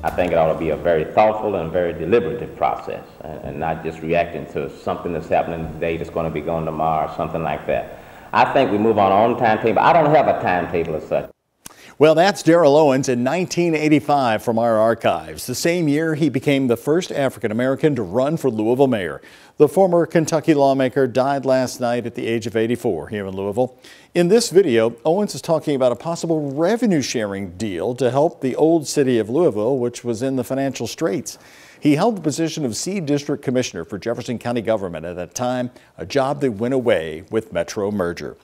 I think it ought to be a very thoughtful and very deliberative process, and not just reacting to something that's happening today that's going to be gone tomorrow or something like that. I think we move on timetable. I don't have a timetable as such. Well, that's Darryl Owens in 1985 from our archives. The same year, he became the first African-American to run for Louisville mayor. The former Kentucky lawmaker died last night at the age of 84 here in Louisville. In this video, Owens is talking about a possible revenue-sharing deal to help the old city of Louisville, which was in the financial straits. He held the position of C District Commissioner for Jefferson County government at that time, a job that went away with Metro merger.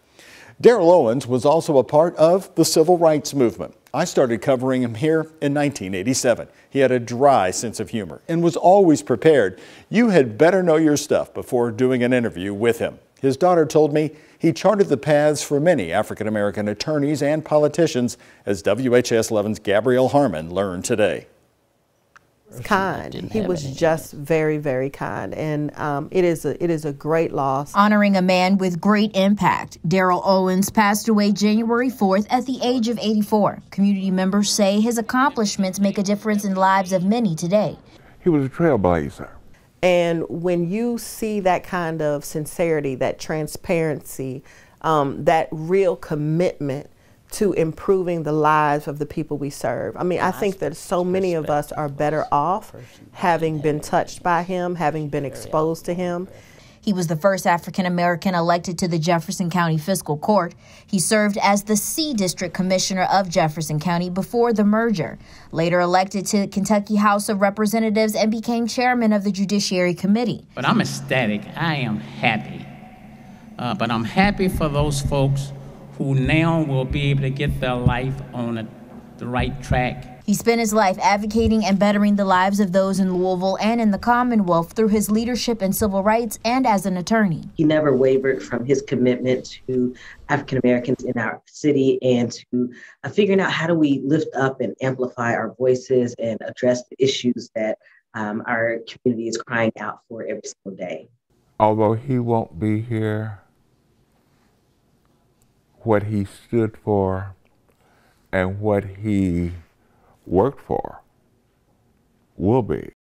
Darryl Owens was also a part of the civil rights movement. I started covering him here in 1987. He had a dry sense of humor and was always prepared. You had better know your stuff before doing an interview with him. His daughter told me he charted the paths for many African-American attorneys and politicians, as WHS 11's Gabrielle Harmon learned today. Kind. He was just very, very kind, and it is a great loss. Honoring a man with great impact, Darryl Owens passed away January 4th at the age of 84. Community members say his accomplishments make a difference in the lives of many today. He was a trailblazer. And when you see that kind of sincerity, that transparency, that real commitment to improving the lives of the people we serve. I mean, I think that so many of us are better off having been touched by him, having been exposed to him. He was the first African-American elected to the Jefferson County Fiscal Court. He served as the C District Commissioner of Jefferson County before the merger. Later elected to the Kentucky House of Representatives and became chairman of the Judiciary Committee. But I'm ecstatic. I am happy. But I'm happy for those folks who now will be able to get their life on the right track. He spent his life advocating and bettering the lives of those in Louisville and in the Commonwealth through his leadership in civil rights and as an attorney. He never wavered from his commitment to African Americans in our city and to figuring out how do we lift up and amplify our voices and address the issues that our community is crying out for every single day. Although he won't be here, what he stood for and what he worked for will be.